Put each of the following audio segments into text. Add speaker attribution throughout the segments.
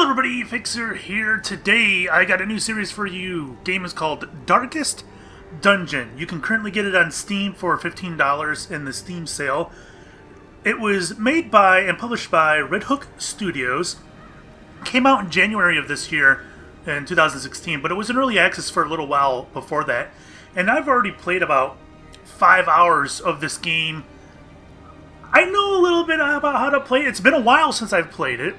Speaker 1: everybody, Fixer here. Today I got a new series for you. Game is called Darkest Dungeon. You can currently get it on Steam for $15 in the Steam sale. It was made by and published by Red Hook Studios. Came out in January of this year, in 2016, but it was in early access for a little while before that. And I've already played about 5 hours of this game. I know a little bit about how to play it. It's been a while since I've played it.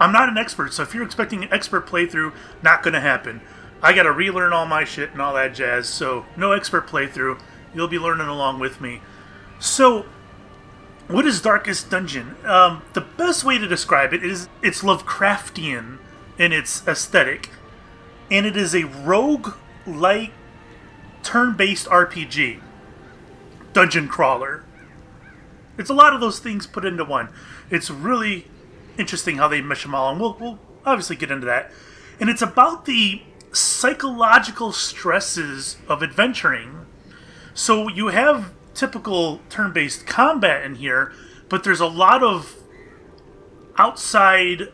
Speaker 1: I'm not an expert, so if you're expecting an expert playthrough, not going to happen. I got to relearn all my shit and all that jazz, so no expert playthrough. You'll be learning along with me. So, what is Darkest Dungeon? The best way to describe it is it's Lovecraftian in its aesthetic, and it is a roguelike turn-based RPG. Dungeon crawler. It's a lot of those things put into one. It's really interesting how they mesh them all, and we'll obviously get into that. And it's about the psychological stresses of adventuring. So you have typical turn-based combat in here, but there's a lot of outside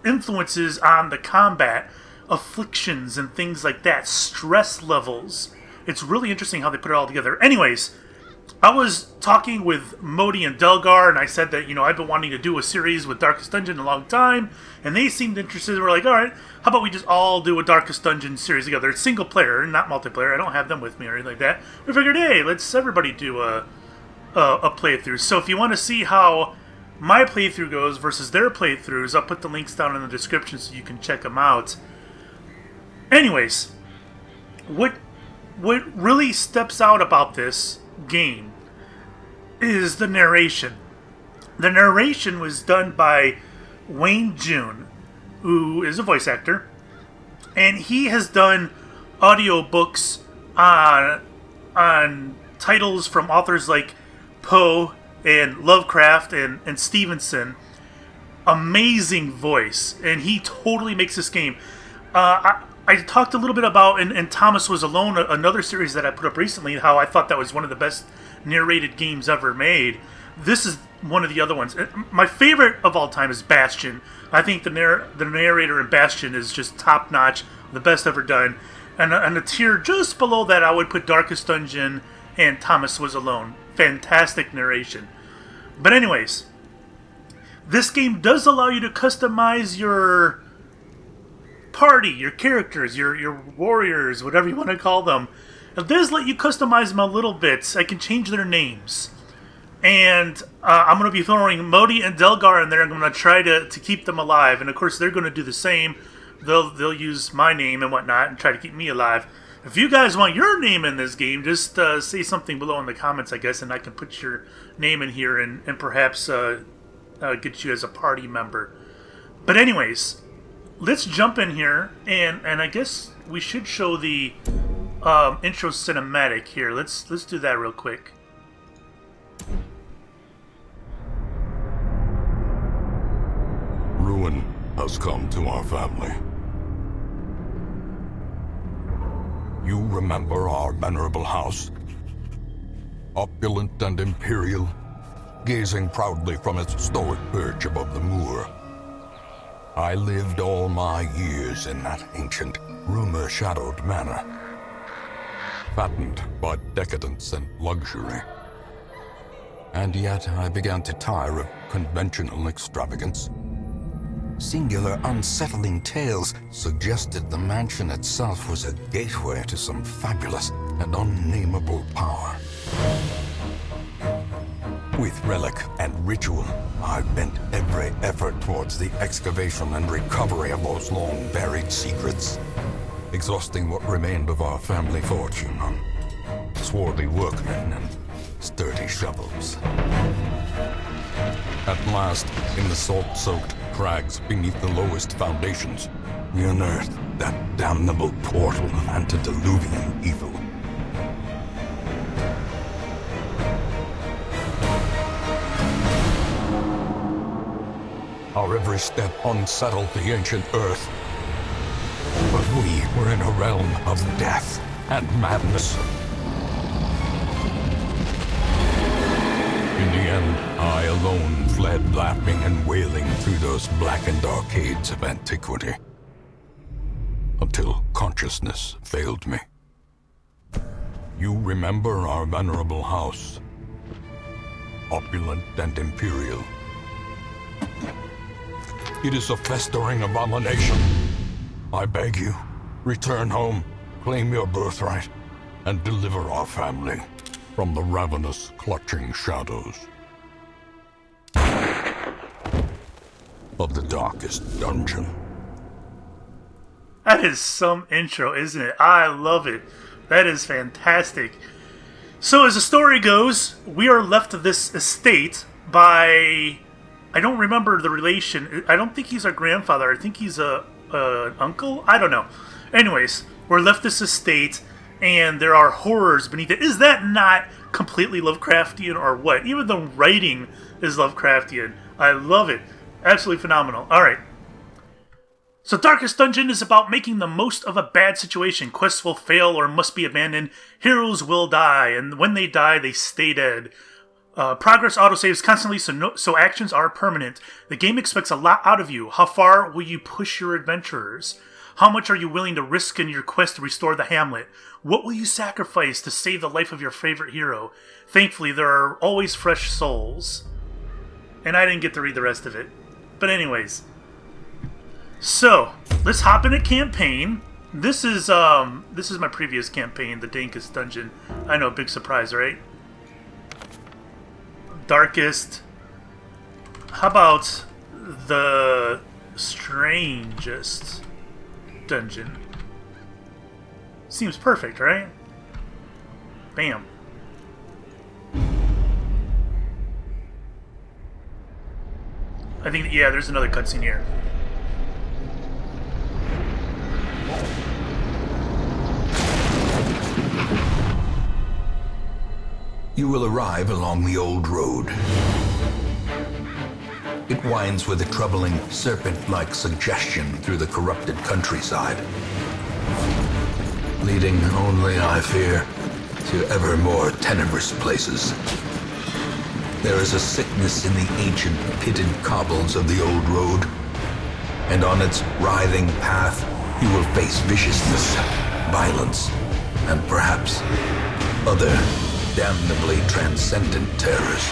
Speaker 1: influences on the combat, afflictions and things like that, stress levels. It's really interesting how they put it all together. Anyways, I was talking with Modi and Delgar, and I said that, I've been wanting to do a series with Darkest Dungeon a long time, and they seemed interested. We're like, all right, how about we just all do a Darkest Dungeon series together? It's single player, not multiplayer. I don't have them with me or anything like that. We figured, hey, let's everybody do a playthrough. So if you want to see how my playthrough goes versus their playthroughs, I'll put the links down in the description so you can check them out. Anyways, what really steps out about this game is the narration. The narration was done by Wayne June, who is a voice actor, and he has done audiobooks on titles from authors like Poe and Lovecraft and Stevenson. Amazing voice, and he totally makes this game. I talked a little bit about, and Thomas Was Alone, another series that I put up recently, how I thought that was one of the best narrated games ever made. This is one of the other ones. My favorite of all time is Bastion. I think the narrator in Bastion is just top-notch, the best ever done. And a tier just below that, I would put Darkest Dungeon and Thomas Was Alone. Fantastic narration. But anyways, this game does allow you to customize your party, your characters, your warriors, whatever you want to call them. It does let you customize them a little bit. I can change their names. And I'm going to be throwing Modi and Delgar in there. I'm going to try to keep them alive. And of course, they're going to do the same. They'll use my name and whatnot and try to keep me alive. If you guys want your name in this game, just say something below in the comments, I guess, and I can put your name in here and perhaps get you as a party member. But anyways, let's jump in here, and I guess we should show the intro cinematic here. Let's do that real quick.
Speaker 2: Ruin has come to our family. You remember our venerable house? Opulent and imperial, gazing proudly from its stoic perch above the moor. I lived all my years in that ancient, rumor-shadowed manor, fattened by decadence and luxury. And yet I began to tire of conventional extravagance. Singular, unsettling tales suggested the mansion itself was a gateway to some fabulous and unnameable power. With relic and ritual, I bent every effort towards the excavation and recovery of those long-buried secrets, exhausting what remained of our family fortune on swarthy workmen and sturdy shovels. At last, in the salt-soaked crags beneath the lowest foundations, we unearthed that damnable portal of antediluvian evil. Our every step unsettled the ancient earth. But we were in a realm of death and madness. In the end, I alone fled laughing and wailing through those blackened arcades of antiquity. Until consciousness failed me. You remember our venerable house, opulent and imperial. It is a festering abomination. I beg you, return home, claim your birthright, and deliver our family from the ravenous, clutching shadows of the darkest dungeon.
Speaker 1: That is some intro, isn't it? I love it. That is fantastic. So as the story goes, we are left to this estate by... I don't remember the relation. I don't think he's our grandfather. I think he's an uncle? I don't know. Anyways, we're left this estate, and there are horrors beneath it. Is that not completely Lovecraftian or what? Even the writing is Lovecraftian. I love it. Absolutely phenomenal. Alright. So Darkest Dungeon is about making the most of a bad situation. Quests will fail or must be abandoned. Heroes will die, and when they die, they stay dead. Progress autosaves constantly, so actions are permanent. The game expects a lot out of you. How far will you push your adventurers? How much are you willing to risk in your quest to restore the hamlet? What will you sacrifice to save the life of your favorite hero? Thankfully, there are always fresh souls. And I didn't get to read the rest of it. But anyways. So, let's hop in a campaign. This is my previous campaign, the Dankest Dungeon. I know, big surprise, right? Darkest. How about the Strangest Dungeon? Seems perfect, right? Bam. I think, yeah, there's another cutscene here.
Speaker 3: You will arrive along the old road. It winds with a troubling, serpent-like suggestion through the corrupted countryside, leading only, I fear, to ever more tenebrous places. There is a sickness in the ancient, pitted cobbles of the old road, and on its writhing path, you will face viciousness, violence, and perhaps other damnably transcendent terrors.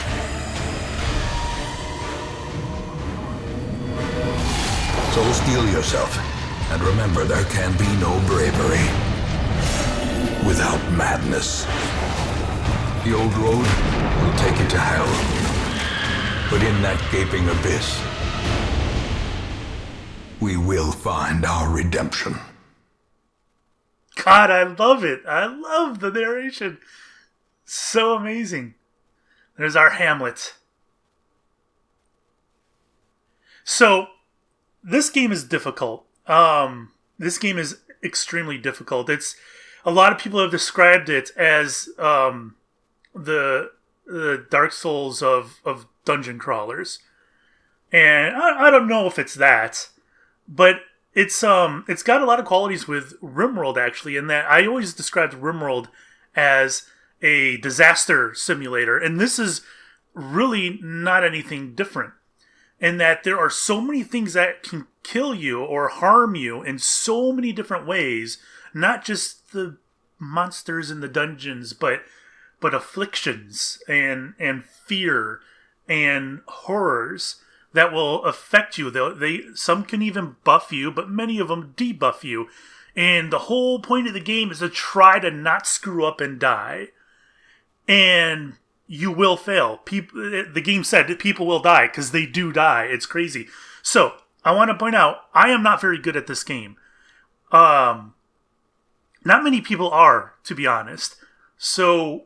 Speaker 3: So steel yourself, and remember there can be no bravery without madness. The old road will take you to hell, but in that gaping abyss, we will find our redemption.
Speaker 1: God, I love it. I love the narration. So amazing. There's our Hamlet. So, this game is difficult. This game is extremely difficult. It's a lot of people have described it as the Dark Souls of dungeon crawlers, and I don't know if it's that, but it's got a lot of qualities with RimWorld actually. In that I always described RimWorld as a disaster simulator, and this is really not anything different. In that there are so many things that can kill you or harm you in so many different ways, not just the monsters in the dungeons, but afflictions and fear and horrors that will affect you. Some can even buff you, but many of them debuff you. And the whole point of the game is to try to not screw up and die. And you will fail. The game said that people will die, because they do die. It's crazy. So, I want to point out, I am not very good at this game. Not many people are, to be honest. So,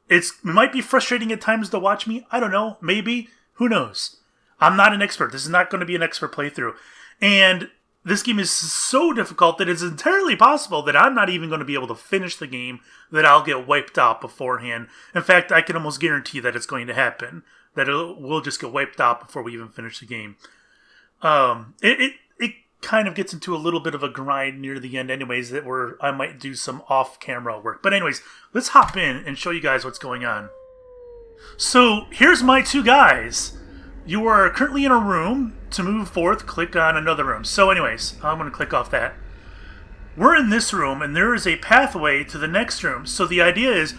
Speaker 1: it might be frustrating at times to watch me. I don't know. Maybe. Who knows? I'm not an expert. This is not going to be an expert playthrough. And this game is so difficult that it's entirely possible that I'm not even going to be able to finish the game, that I'll get wiped out beforehand. In fact, I can almost guarantee that it's going to happen, that we'll just get wiped out before we even finish the game. It kind of gets into a little bit of a grind near the end anyways, I might do some off-camera work. But anyways, let's hop in and show you guys what's going on. So here's my two guys. You are currently in a room. To move forth, click on another room. So anyways, I'm going to click off that. We're in this room, and there is a pathway to the next room. So the idea is,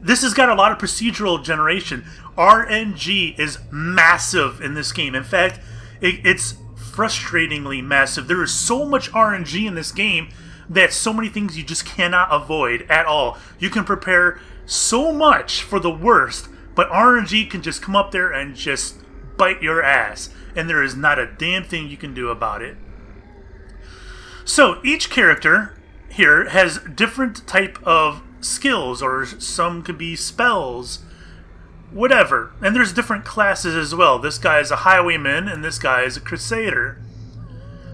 Speaker 1: this has got a lot of procedural generation. RNG is massive in this game. In fact, it's frustratingly massive. There is so much RNG in this game that so many things you just cannot avoid at all. You can prepare so much for the worst, but RNG can just come up there and just bite your ass, and there is not a damn thing you can do about it. So each character here has different type of skills, or some could be spells, whatever. And there's different classes as well. This guy is a highwayman, and this guy is a crusader.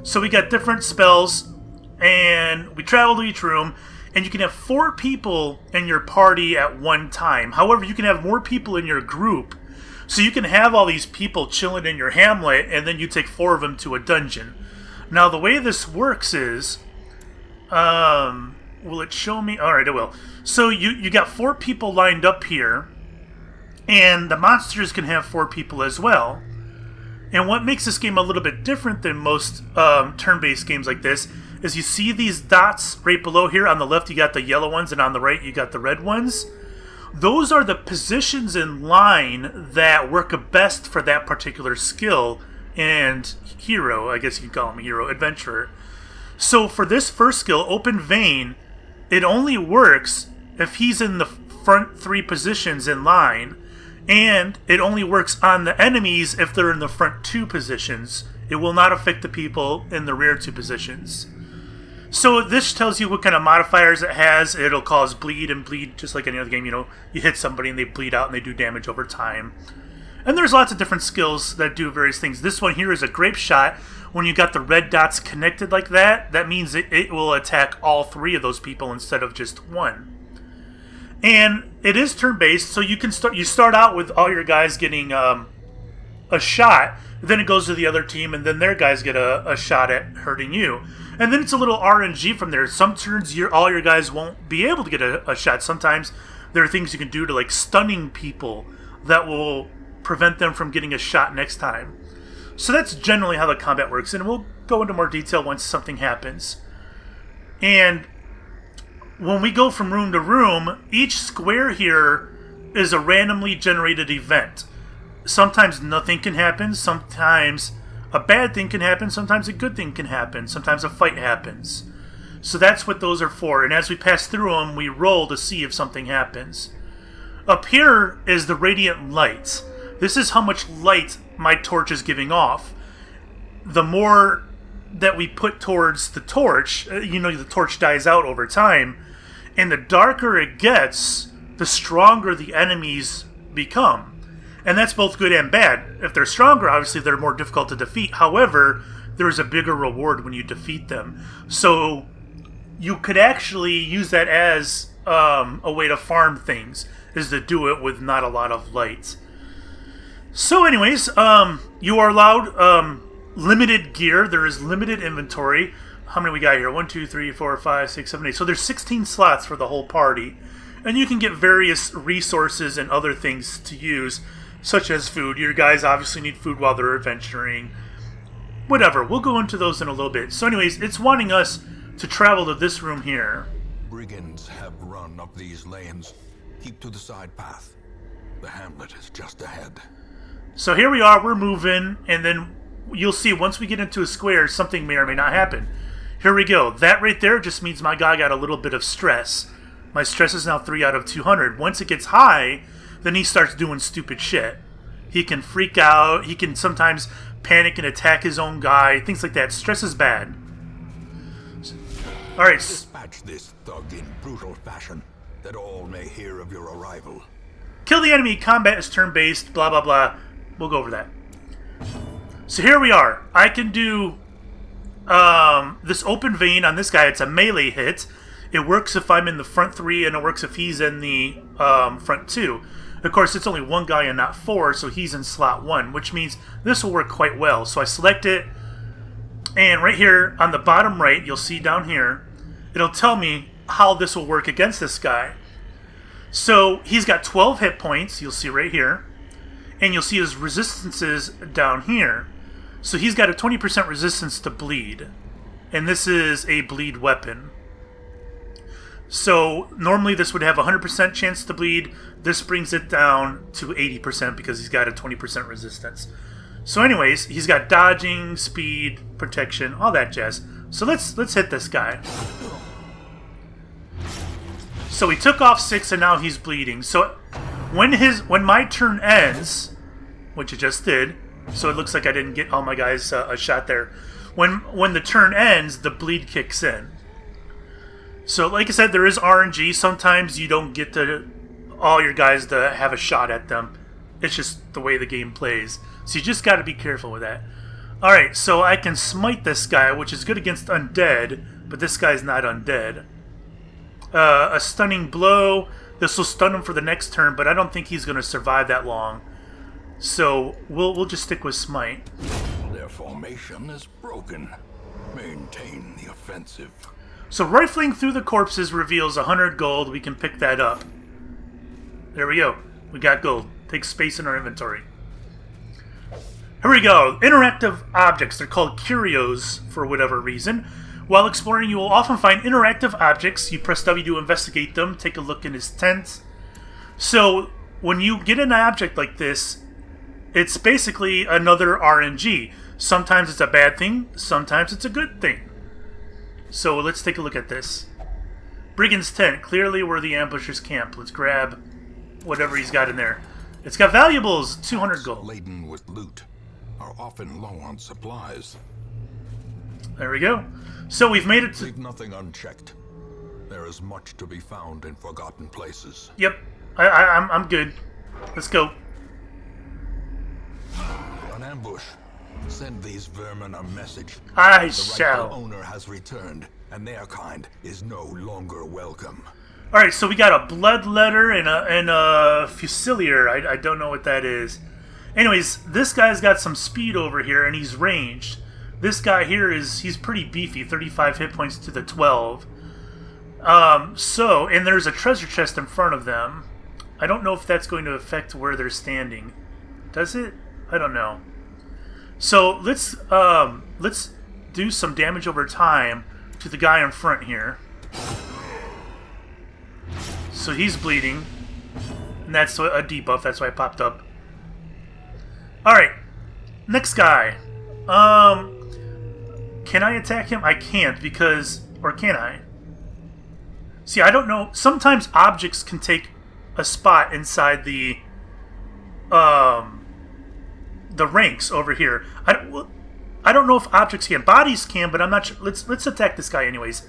Speaker 1: So we got different spells, and we travel to each room, and you can have 4 people in your party at one time. However, you can have more people in your group. So you can have all these people chilling in your hamlet, and then you take 4 of them to a dungeon. Now, the way this works is... will it show me? Alright, it will. So you got 4 people lined up here, and the monsters can have 4 people as well. And what makes this game a little bit different than most turn-based games like this is you see these dots right below here. On the left you got the yellow ones, and on the right you got the red ones. Those are the positions in line that work best for that particular skill and hero. I guess you could call him a hero, adventurer. So for this first skill, Open Vein, it only works if he's in the front 3 positions in line, and it only works on the enemies if they're in the front 2 positions. It will not affect the people in the rear 2 positions. So this tells you what kind of modifiers it has. It'll cause bleed, and bleed just like any other game. You know, you hit somebody and they bleed out and they do damage over time. And there's lots of different skills that do various things. This one here is a grape shot. When you got the red dots connected like that, that means it will attack all 3 of those people instead of just 1. And it is turn-based, so you can start out with all your guys getting a shot, then it goes to the other team, and then their guys get a shot at hurting you. And then it's a little RNG from there. Some turns all your guys won't be able to get a shot. Sometimes there are things you can do to, like, stunning people that will prevent them from getting a shot next time. So that's generally how the combat works, and we'll go into more detail once something happens. And when we go from room to room, each square here is a randomly generated event. Sometimes nothing can happen, sometimes a bad thing can happen, sometimes a good thing can happen, sometimes a fight happens. So that's what those are for, and as we pass through them, we roll to see if something happens. Up here is the radiant light. This is how much light my torch is giving off. The more that we put towards the torch, the torch dies out over time, and the darker it gets, the stronger the enemies become. And that's both good and bad. If they're stronger, obviously they're more difficult to defeat. However, there is a bigger reward when you defeat them. So you could actually use that as a way to farm things, is to do it with not a lot of light. So anyways, you are allowed limited gear. There is limited inventory. How many we got here? 1, 2, 3, 4, 5, 6, 7, 8. So there's 16 slots for the whole party. And you can get various resources and other things to use, such as food. Your guys obviously need food while they're adventuring. Whatever. We'll go into those in a little bit. So anyways, it's wanting us to travel to this room here.
Speaker 2: Brigands have run up these lanes. Keep to the side path. The hamlet is just ahead.
Speaker 1: So here we are, we're moving, and then you'll see once we get into a square, something may or may not happen. Here we go. That right there just means my guy got a little bit of stress. My stress is now 3 out of 200. Once it gets high, then he starts doing stupid shit. He can freak out, he can sometimes panic and attack his own guy, things like that. Stress is bad. Alright.
Speaker 2: Dispatch this thug in brutal fashion, that all may hear of your arrival.
Speaker 1: Kill the enemy, combat is turn-based, blah blah blah. We'll go over that. So here we are. I can do this Open Vein on this guy. It's a melee hit. It works if I'm in the front 3, and it works if he's in the front 2. Of course, it's only 1 guy and not 4, so he's in slot 1, which means this will work quite well. So I select it, and right here on the bottom right, you'll see down here, it'll tell me how this will work against this guy. So he's got 12 hit points, you'll see right here. And you'll see his resistances down here. So he's got a 20% resistance to bleed. And this is a bleed weapon. So normally this would have a 100% chance to bleed. This brings it down to 80% because he's got a 20% resistance. So anyways, he's got dodging, speed, protection, all that jazz. So let's hit this guy. So he took off 6 and now he's bleeding. So when my turn ends, which it just did, so it looks like I didn't get all my guys a shot there. When the turn ends, the bleed kicks in. So like I said, there is RNG. Sometimes you don't get all your guys to have a shot at them. It's just the way the game plays. So you just got to be careful with that. Alright, so I can smite this guy, which is good against undead, but this guy's not undead. A stunning blow. This will stun him for the next turn, but I don't think he's going to survive that long. So we'll just stick with smite.
Speaker 2: Their formation is broken. Maintain the offensive.
Speaker 1: So rifling through the corpses reveals 100 gold. We can pick that up. There we go. We got gold. Takes space in our inventory. Here we go. Interactive objects. They're called curios for whatever reason. While exploring, you will often find interactive objects. You press W to investigate them. Take a look in his tent. So when you get an object like this, it's basically another RNG. Sometimes it's a bad thing. Sometimes it's a good thing. So let's take a look at this. Brigand's tent. Clearly where the ambushers camp. Let's grab whatever he's got in there. It's got valuables. 200 gold.
Speaker 2: Laden with loot are often low on supplies.
Speaker 1: There we go. So we've made it to...
Speaker 2: Leave nothing unchecked. There is much to be found in forgotten places.
Speaker 1: Yep. I'm good. Let's go.
Speaker 2: An ambush. Send these vermin a message.
Speaker 1: I
Speaker 2: The
Speaker 1: shall.
Speaker 2: rightful owner has returned, and their kind is no longer welcome.
Speaker 1: Alright, so we got a bloodletter and a fusilier. I don't know what that is. Anyways, this guy's got some speed over here, and he's ranged. This guy here he's pretty beefy, 35 hit points to the 12. And there's a treasure chest in front of them. I don't know if that's going to affect where they're standing. Does it? I don't know. So let's do some damage over time to the guy in front here. So he's bleeding, and that's a debuff. That's why it popped up. All right, next guy. Can I attack him? I can't because, or can I? See, I don't know. Sometimes objects can take a spot inside the ranks over here. I don't know if objects can. Bodies can, but I'm not sure. Let's attack this guy anyways.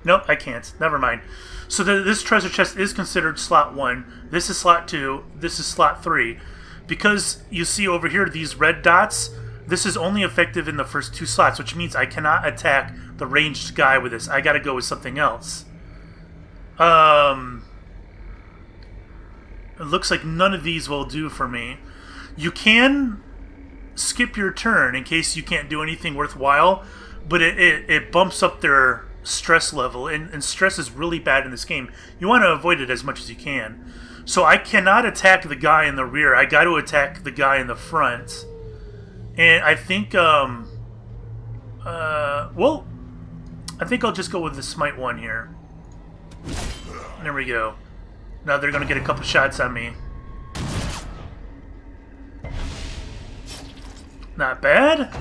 Speaker 1: Nope, I can't. Never mind. So this treasure chest is considered slot 1. This is slot 2. This is slot 3. Because you see over here these red dots, this is only effective in the first 2 slots, which means I cannot attack the ranged guy with this. I gotta go with something else. It looks like none of these will do for me. You can skip your turn in case you can't do anything worthwhile, but it bumps up their stress level, and stress is really bad in this game. You want to avoid it as much as you can. So I cannot attack the guy in the rear. I got to attack the guy in the front. And I think, well, I think I'll just go with the smite one here. There we go. Now they're going to get a couple shots on me. Not bad.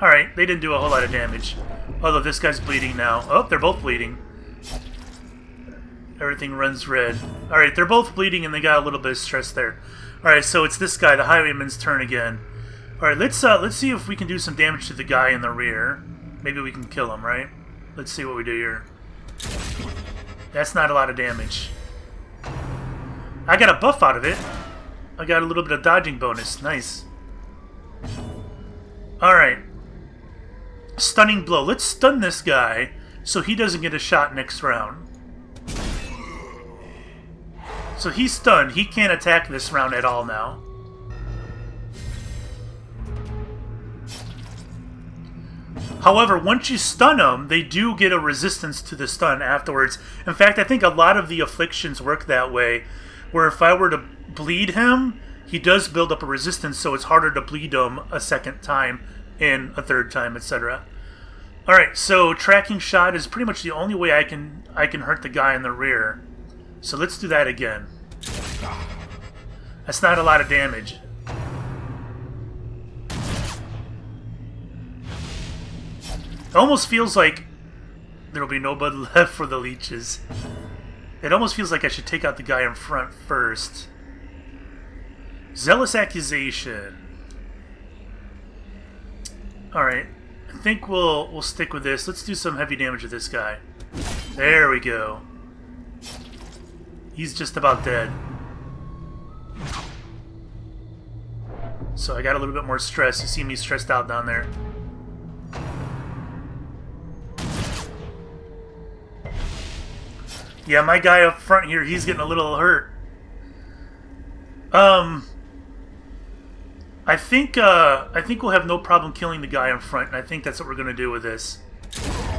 Speaker 1: Alright, they didn't do a whole lot of damage. Although this guy's bleeding now. Oh, they're both bleeding. Everything runs red. Alright, they're both bleeding and they got a little bit of stress there. Alright, so it's this guy, the highwayman's turn again. Alright, let's see if we can do some damage to the guy in the rear. Maybe we can kill him, right? Let's see what we do here. That's not a lot of damage. I got a buff out of it. I got a little bit of dodging bonus. Nice. Alright. Stunning blow. Let's stun this guy so he doesn't get a shot next round. So he's stunned. He can't attack this round at all now. However, once you stun them, they do get a resistance to the stun afterwards. In fact, I think a lot of the afflictions work that way, where if I were to bleed him, he does build up a resistance, so it's harder to bleed him a second time and a third time, etc. Alright, so tracking shot is pretty much the only way I can hurt the guy in the rear. So let's do that again. That's not a lot of damage. It almost feels like there'll be no blood left for the leeches. It almost feels like I should take out the guy in front first. Zealous accusation. Alright. I think we'll stick with this. Let's do some heavy damage with this guy. There we go. He's just about dead. So I got a little bit more stress. You see me stressed out down there. Yeah, my guy up front here, he's getting a little hurt. I think we'll have no problem killing the guy in front, and I think that's what we're gonna do with this.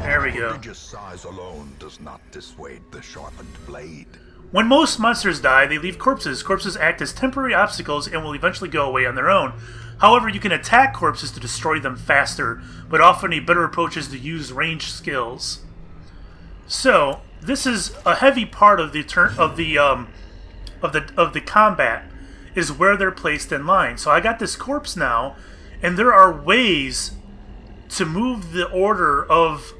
Speaker 1: There we go.
Speaker 2: Prodigious size alone does not dissuade the sharpened blade.
Speaker 1: When most monsters die, they leave corpses. Corpses act as temporary obstacles and will eventually go away on their own. However, you can attack corpses to destroy them faster, but often a better approach is to use ranged skills. So this is a heavy part of the combat, is where they're placed in line. So I got this corpse now, and there are ways to move the order of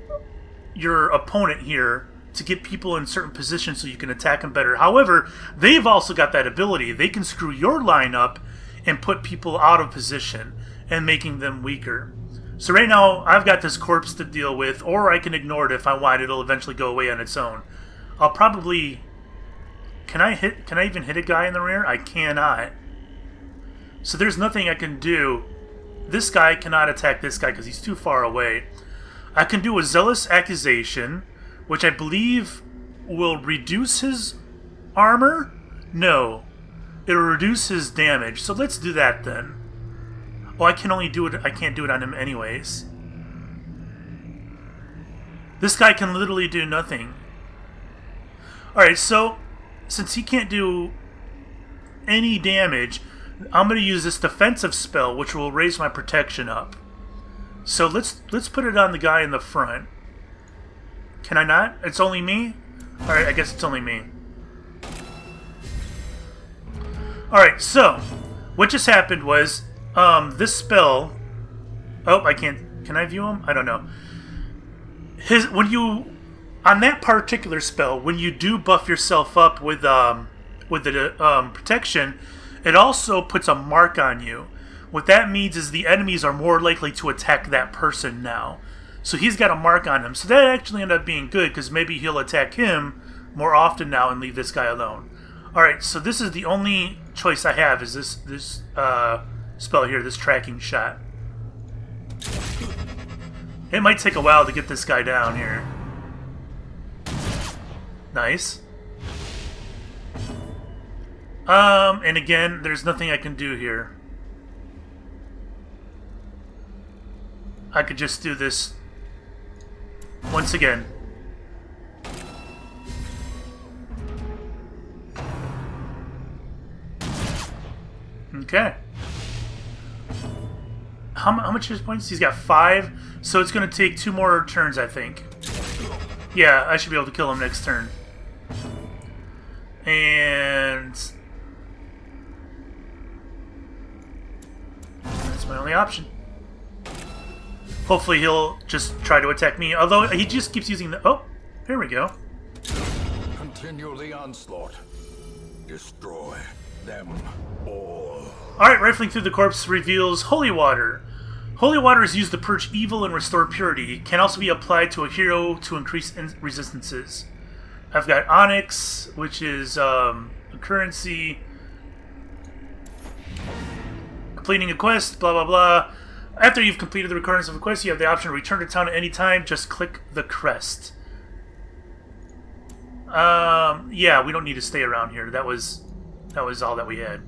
Speaker 1: your opponent here to get people in certain positions so you can attack them better. However, they've also got that ability. They can screw your line up and put people out of position and making them weaker. So right now, I've got this corpse to deal with, or I can ignore it if I want. It'll eventually go away on its own. I'll probably... Can I even hit a guy in the rear? I cannot. So there's nothing I can do. This guy cannot attack this guy because he's too far away. I can do a zealous accusation, which I believe will reduce his armor? No. It'll reduce his damage. So let's do that then. Well, I can only do it. I can't do it on him anyways. This guy can literally do nothing. Alright, so since he can't do any damage, I'm going to use this defensive spell, which will raise my protection up. So let's put it on the guy in the front. Can I not? It's only me? Alright, I guess it's only me. Alright, so what just happened was this spell... Oh, I can't... Can I view him? I don't know. On that particular spell, when you do buff yourself up with the protection, it also puts a mark on you. What that means is the enemies are more likely to attack that person now. So he's got a mark on him. So that actually ended up being good, because maybe he'll attack him more often now and leave this guy alone. Alright, so this is the only choice I have, is this spell here, this tracking shot. It might take a while to get this guy down here. Nice. And again, there's nothing I can do here. I could just do this once again. Okay. How much his points? He's got 5, so it's going to take 2 more turns, I think. Yeah, I should be able to kill him next turn. And that's my only option. Hopefully he'll just try to attack me, although he just keeps using the... Oh, here we go.
Speaker 2: Continue the onslaught. Destroy them all.
Speaker 1: Alright, rifling through the corpse reveals holy water. Holy water is used to purge evil and restore purity. It can also be applied to a hero to increase resistances. I've got Onyx, which is a currency. Completing a quest, blah blah blah. After you've completed the recurrence of a quest, you have the option to return to town at any time. Just click the crest. Yeah, we don't need to stay around here. That was all that we had.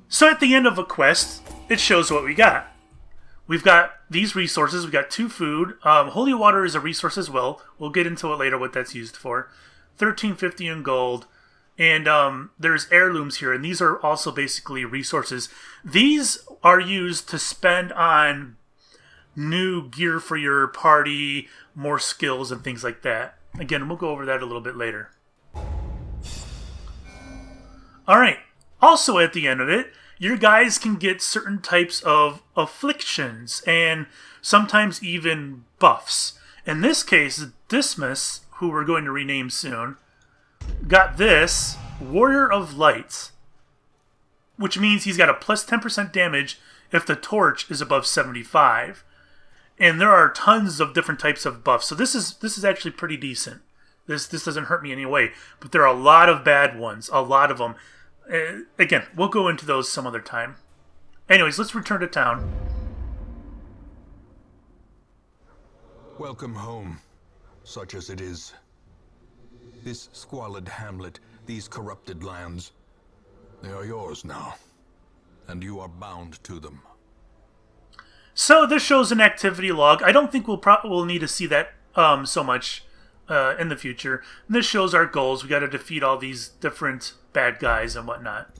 Speaker 1: So at the end of a quest, it shows what we got. we've got these resources. We've got 2 food. Holy water is a resource as well. We'll get into it later what that's used for. 1350 in gold. And there's heirlooms here, and these are also basically resources. These are used to spend on new gear for your party, more skills, and things like that. Again, we'll go over that a little bit later. Alright, also at the end of it, your guys can get certain types of afflictions, and sometimes even buffs. In this case, Dismas, who we're going to rename soon, got this, Warrior of Light, which means he's got a plus 10% damage if the torch is above 75. And there are tons of different types of buffs, so this is actually pretty decent. This doesn't hurt me in any way, but there are a lot of bad ones, a lot of them. Again, we'll go into those some other time. Anyways, let's return to town.
Speaker 2: Welcome home, such as it is. This squalid hamlet, these corrupted lands, they are yours now, and you are bound to them.
Speaker 1: So this shows an activity log. I don't think we'll need to see that so much in the future. And this shows our goals. We got to defeat all these different bad guys and whatnot.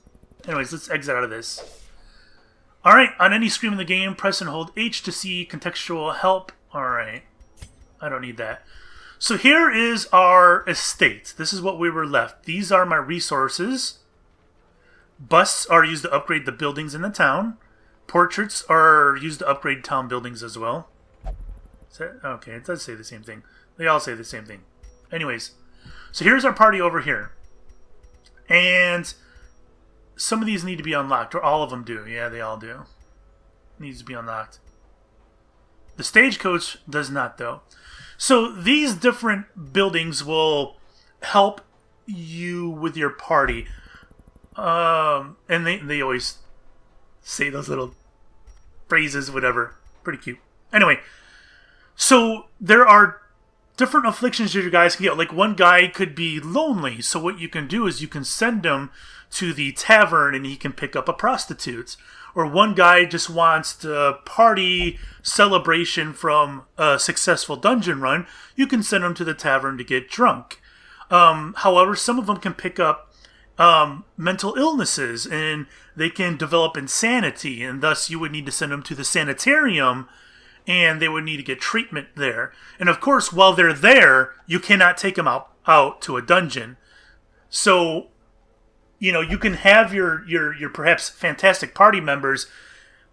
Speaker 1: Anyways, let's exit out of this. Alright, on any screen in the game, press and hold H to see contextual help. Alright, I don't need that. So here is our estate. This is what we were left. These are my resources. Busts are used to upgrade the buildings in the town. Portraits are used to upgrade town buildings as well. Okay, it does say the same thing. They all say the same thing. Anyways, so here's our party over here. And some of these need to be unlocked, or all of them do. Yeah, they all do. Needs to be unlocked. The Stagecoach does not, though. So these different buildings will help you with your party. And they always say those little phrases, whatever. Pretty cute. Anyway, so there are different afflictions that you guys can get. Like one guy could be lonely. So what you can do is you can send him to the tavern and he can pick up a prostitute. Or one guy just wants to party celebration from a successful dungeon run. You can send him to the tavern to get drunk. However, some of them can pick up mental illnesses and they can develop insanity. And thus you would need to send them to the sanitarium and they would need to get treatment there. And of course, while they're there, you cannot take them out to a dungeon. So you can have your perhaps fantastic party members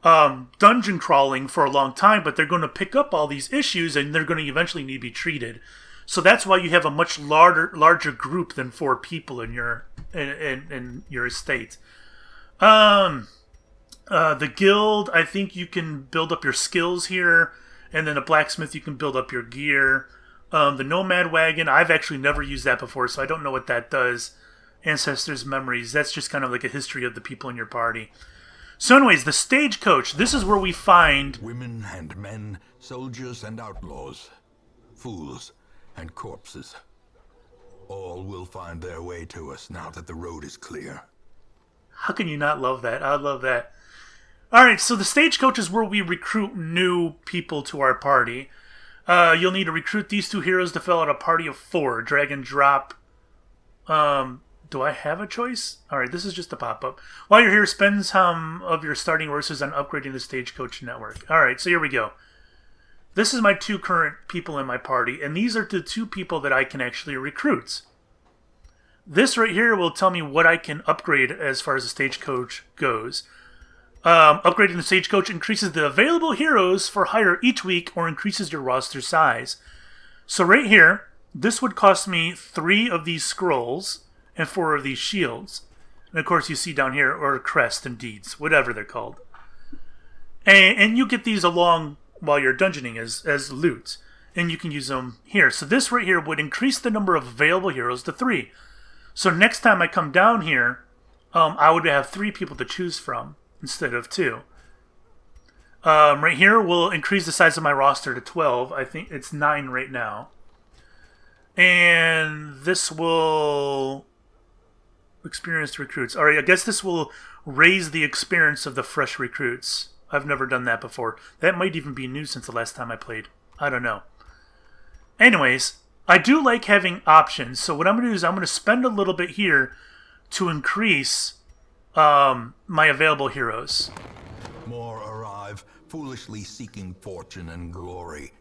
Speaker 1: dungeon crawling for a long time, but they're going to pick up all these issues and they're going to eventually need to be treated. So that's why you have a much larger group than 4 people in your estate. The guild, I think you can build up your skills here, and then a blacksmith you can build up your gear. The nomad wagon, I've actually never used that before, so I don't know what that does. Ancestors' memories, that's just kind of like a history of the people in your party. So anyways, the Stagecoach, this is where we find
Speaker 2: women and men, soldiers and outlaws, fools and corpses. All will find their way to us now that the road is clear.
Speaker 1: How can you not love that? I love that. Alright, so the Stagecoach is where we recruit new people to our party. You'll need to recruit these 2 heroes to fill out a party of 4. Drag and drop. Do I have a choice? Alright, this is just a pop-up. While you're here, spend some of your starting resources on upgrading the Stagecoach network. Alright, so here we go. This is my 2 current people in my party, and these are the 2 people that I can actually recruit. This right here will tell me what I can upgrade as far as the Stagecoach goes. Upgrading the Stagecoach increases the available heroes for hire each week or increases your roster size. So right here, this would cost me 3 of these scrolls and 4 of these shields. And of course you see down here, or crest and deeds, whatever they're called. And you get these along while you're dungeoning as loot. And you can use them here. So this right here would increase the number of available heroes to 3. So next time I come down here, I would have 3 people to choose from instead of 2. Right here will increase the size of my roster to 12. I think it's 9 right now. And this will experienced recruits. Alright, I guess this will raise the experience of the fresh recruits. I've never done that before. That might even be new since the last time I played. I don't know. Anyways, I do like having options. So what I'm going to do is I'm going to spend a little bit here to increase my available heroes.
Speaker 2: More arrive, foolishly seeking fortune and glory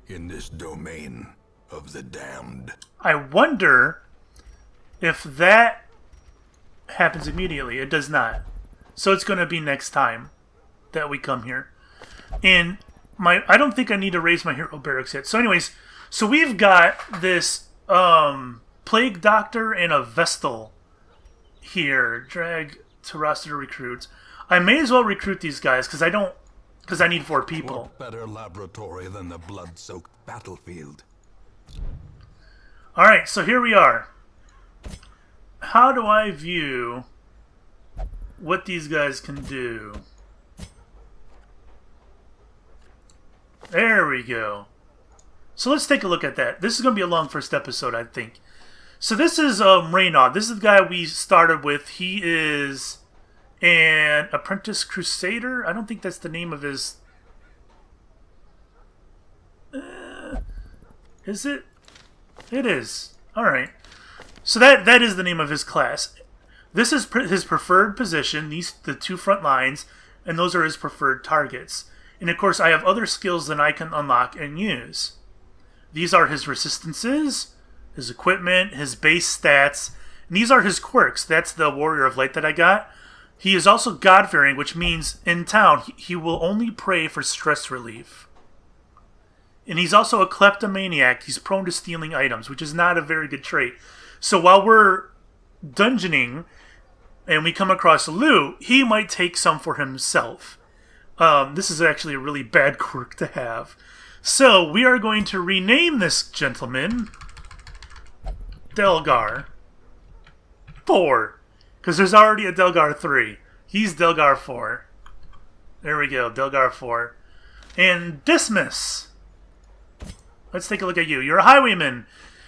Speaker 2: in this domain of the damned.
Speaker 1: I wonder if that happens immediately. It does not. So it's going to be next time that we come here. And I don't think I need to raise my hero barracks yet. So anyways, so we've got this Plague Doctor and a Vestal here. Drag to roster recruits. I may as well recruit these guys because I need 4 people.
Speaker 2: What better laboratory than the blood-soaked battlefield?
Speaker 1: Alright, so here we are. How do I view what these guys can do? There we go. So let's take a look at that. This is going to be a long first episode, I think. So this is Reynaud. This is the guy we started with. He is an apprentice crusader. I don't think that's the name of his... is it? It is. Alright. So that is the name of his class. This is his preferred position, the 2 front lines, and those are his preferred targets. And of course, I have other skills that I can unlock and use. These are his resistances, his equipment, his base stats, and these are his quirks. That's the Warrior of Light that I got. He is also God-fearing, which means in town he will only pray for stress relief. And he's also a kleptomaniac. He's prone to stealing items, which is not a very good trait. So while we're dungeoning and we come across loot, he might take some for himself. This is actually a really bad quirk to have. So we are going to rename this gentleman Delgar 4. Because there's already a Delgar 3. He's Delgar 4. There we go, Delgar 4. And Dismas. Let's take a look at you. You're a highwayman.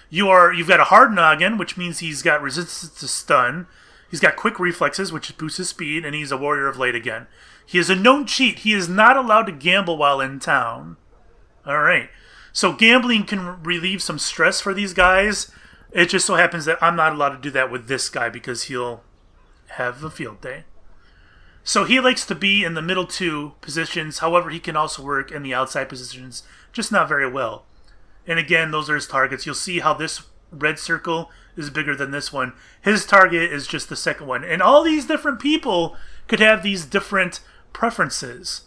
Speaker 1: You've got a hard noggin, which means he's got resistance to stun. He's got quick reflexes, which boosts his speed, and he's a Warrior of Light again. He is a known cheat. He is not allowed to gamble while in town. Alright. So gambling can relieve some stress for these guys. It just so happens that I'm not allowed to do that with this guy because he'll have a field day. So he likes to be in the middle 2 positions. However, he can also work in the outside positions, just not very well. And again, those are his targets. You'll see how this red circle is bigger than this one. His target is just the second one. And all these different people could have these different preferences.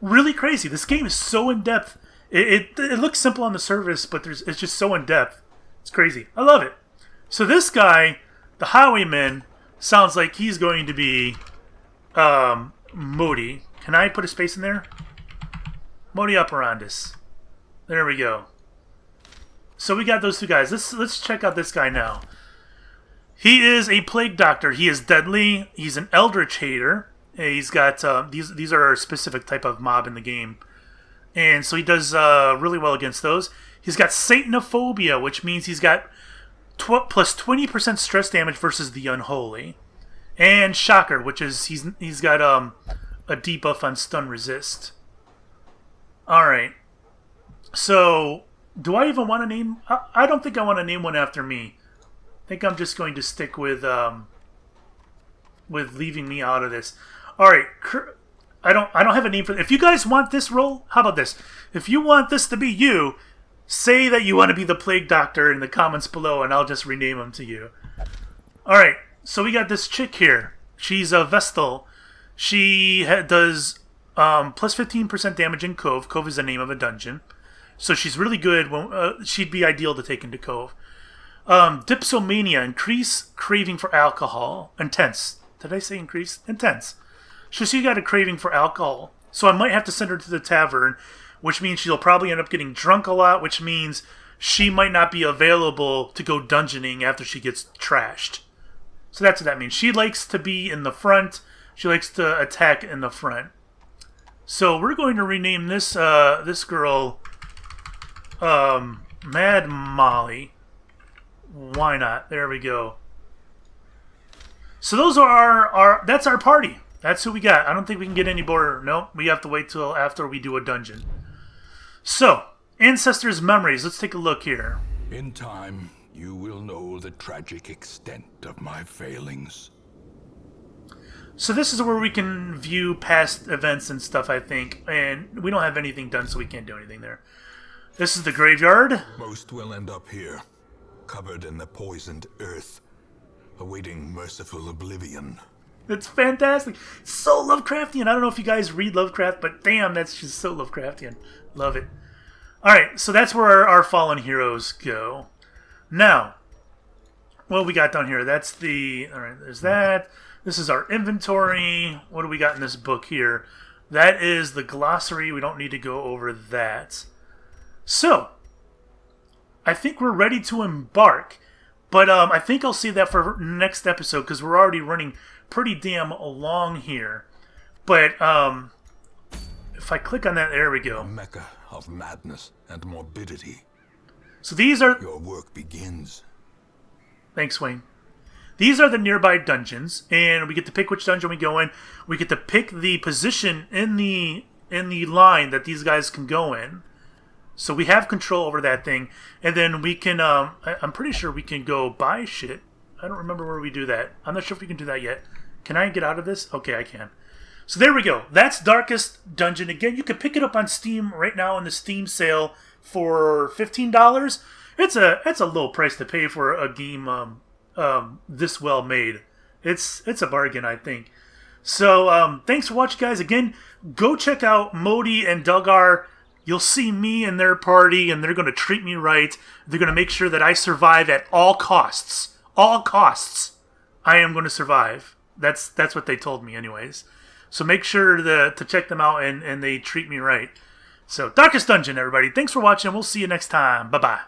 Speaker 1: Really crazy. This game is so in-depth. It looks simple on the surface, but it's just so in-depth. It's crazy. I love it. So this guy, the highwayman, sounds like he's going to be Modi. Can I put a space in there? Modi operandus. There we go. So we got those 2 guys. Let's check out this guy now. He is a Plague Doctor. He is deadly. He's an Eldritch Hater. He's got these are a specific type of mob in the game, and so he does really well against those. He's got Satanophobia, which means he's got plus 20% stress damage versus the Unholy, and Shocker, which is he's got a debuff on stun resist. All right. So, do I even want to name... I don't think I want to name one after me. I think I'm just going to stick with leaving me out of this. Alright, I don't have a name for... If you guys want this role, how about this? If you want this to be you, say that you want to be the Plague Doctor in the comments below, and I'll just rename him to you. Alright, so we got this chick here. She's a Vestal. She does plus 15% damage in Cove. Cove is the name of a dungeon. So she's really good. She'd be ideal to take into Cove. Dipsomania, increase craving for alcohol. Intense. Did I say increase? Intense. So she got a craving for alcohol. So I might have to send her to the tavern, which means she'll probably end up getting drunk a lot, which means she might not be available to go dungeoning after she gets trashed. So that's what that means. She likes to be in the front. She likes to attack in the front. So we're going to rename this this girl Mad Molly. Why not? There we go. So those are that's our party. That's who we got. I don't think we can get any more. Nope, we have to wait till after we do a dungeon. So, Ancestors' Memories. Let's take a look here.
Speaker 2: In time, you will know the tragic extent of my failings.
Speaker 1: So this is where we can view past events and stuff, I think. And we don't have anything done, so we can't do anything there. This is the graveyard.
Speaker 2: Most will end up here, covered in the poisoned earth, awaiting merciful oblivion.
Speaker 1: It's fantastic. It's so Lovecraftian. I don't know if you guys read Lovecraft, but damn, that's just so Lovecraftian. Love it. Alright, so that's where our fallen heroes go. Now, what we got down here? That's the... Alright, there's that. This is our inventory. What do we got in this book here? That is the glossary. We don't need to go over that. So, I think we're ready to embark. But I think I'll save that for next episode because we're already running pretty damn long here. But if I click on that, there we go.
Speaker 2: A mecca of madness and morbidity.
Speaker 1: So these are...
Speaker 2: Your work begins.
Speaker 1: Thanks, Wayne. These are the nearby dungeons, and we get to pick which dungeon we go in. We get to pick the position in the line that these guys can go in. So we have control over that thing, and then we can, I'm pretty sure we can go buy shit. I don't remember where we do that. I'm not sure if we can do that yet. Can I get out of this? Okay, I can. So there we go. That's Darkest Dungeon. Again, you can pick it up on Steam right now in the Steam sale for $15. It's a low price to pay for a game this well made. It's a bargain, I think. So thanks for watching, guys. Again, go check out Modi and Duggar. You'll see me and their party, and they're going to treat me right. They're going to make sure that I survive at all costs. All costs. I am going to survive. That's what they told me anyways. So make sure to check them out, and they treat me right. So, Darkest Dungeon, everybody. Thanks for watching. We'll see you next time. Bye-bye.